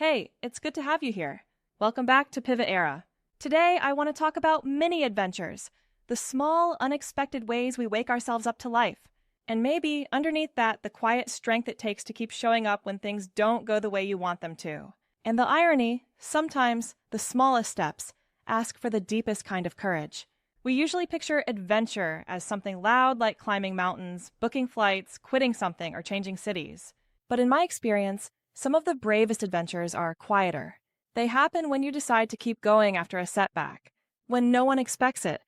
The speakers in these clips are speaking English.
Hey, it's good to have you here. Welcome back to Pivot Era. Today, I want to talk about mini adventures, the small, unexpected ways we wake ourselves up to life. And maybe, underneath that, the quiet strength it takes to keep showing up when things don't go the way you want them to. And the irony, sometimes the smallest steps ask for the deepest kind of courage. We usually picture adventure as something loud like climbing mountains, booking flights, quitting something, or changing cities. But in my experience, some of the bravest adventures are quieter. They happen when you decide to keep going after a setback, when no one expects it,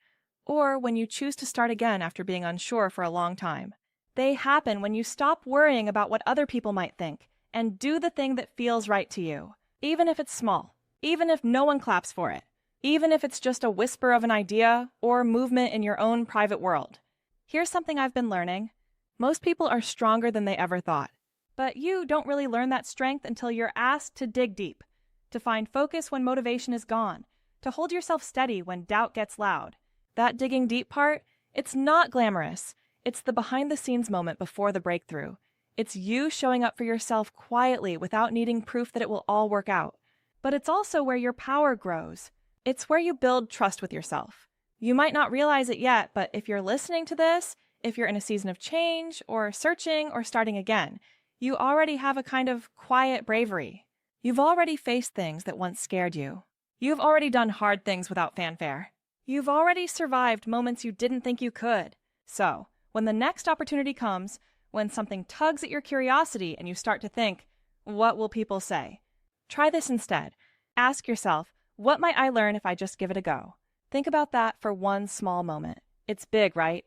or when you choose to start again after being unsure for a long time. They happen when you stop worrying about what other people might think and do the thing that feels right to you, even if it's small, even if no one claps for it, even if it's just a whisper of an idea or movement in your own private world. Here's something I've been learning. Most people are stronger than they ever thought, but you don't really learn that strength until you're asked to dig deep, to find focus when motivation is gone, to hold yourself steady when doubt gets loud. That digging deep part, it's not glamorous. It's the behind-the-scenes moment before the breakthrough. It's you showing up for yourself quietly without needing proof that it will all work out. But it's also where your power grows. It's where you build trust with yourself. You might not realize it yet, but if you're listening to this, if you're in a season of change, or searching, or starting again, you already have a kind of quiet bravery. You've already faced things that once scared you. You've already done hard things without fanfare. You've already survived moments you didn't think you could. So, when the next opportunity comes, when something tugs at your curiosity and you start to think, what will people say? Try this instead. Ask yourself, what might I learn if I just give it a go? Think about that for one small moment. It's big, right?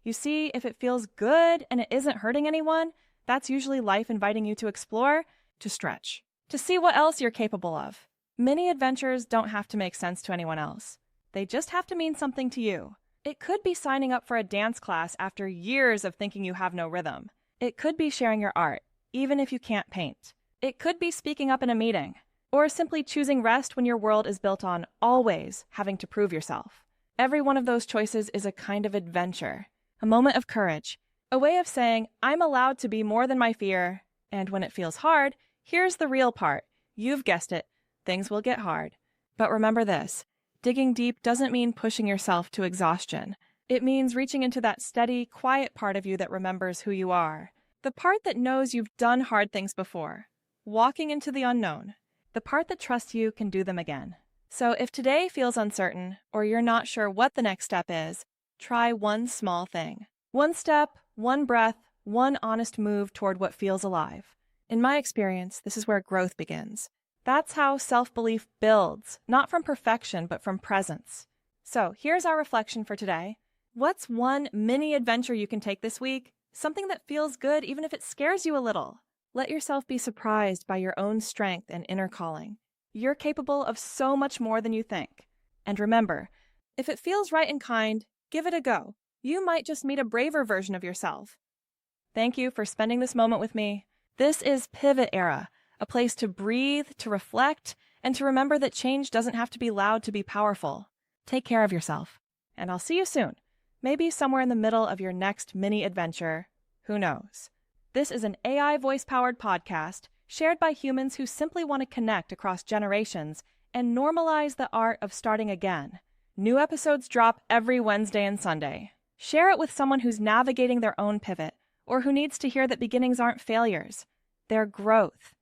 You see, if it feels good and it isn't hurting anyone, that's usually life inviting you to explore, to stretch, to see what else you're capable of. Many adventures don't have to make sense to anyone else. They just have to mean something to you. It could be signing up for a dance class after years of thinking you have no rhythm. It could be sharing your art, even if you can't paint. It could be speaking up in a meeting, or simply choosing rest when your world is built on always having to prove yourself. Every one of those choices is a kind of adventure, a moment of courage, a way of saying, I'm allowed to be more than my fear, and when it feels hard, here's the real part. You've guessed it, things will get hard. But remember this, digging deep doesn't mean pushing yourself to exhaustion. It means reaching into that steady, quiet part of you that remembers who you are. The part that knows you've done hard things before. Walking into the unknown. The part that trusts you can do them again. So if today feels uncertain, or you're not sure what the next step is, try one small thing. One step, one breath, one honest move toward what feels alive. In my experience, this is where growth begins. That's how self-belief builds, not from perfection, but from presence. So here's our reflection for today. What's one mini adventure you can take this week? Something that feels good even if it scares you a little. Let yourself be surprised by your own strength and inner calling. You're capable of so much more than you think. And remember, if it feels right and kind, give it a go. You might just meet a braver version of yourself. Thank you for spending this moment with me. This is Pivot Era, a place to breathe, to reflect, and to remember that change doesn't have to be loud to be powerful. Take care of yourself, and I'll see you soon. Maybe somewhere in the middle of your next mini adventure. Who knows? This is an AI voice-powered podcast shared by humans who simply want to connect across generations and normalize the art of starting again. New episodes drop every Wednesday and Sunday. Share it with someone who's navigating their own pivot or who needs to hear that beginnings aren't failures. They're growth.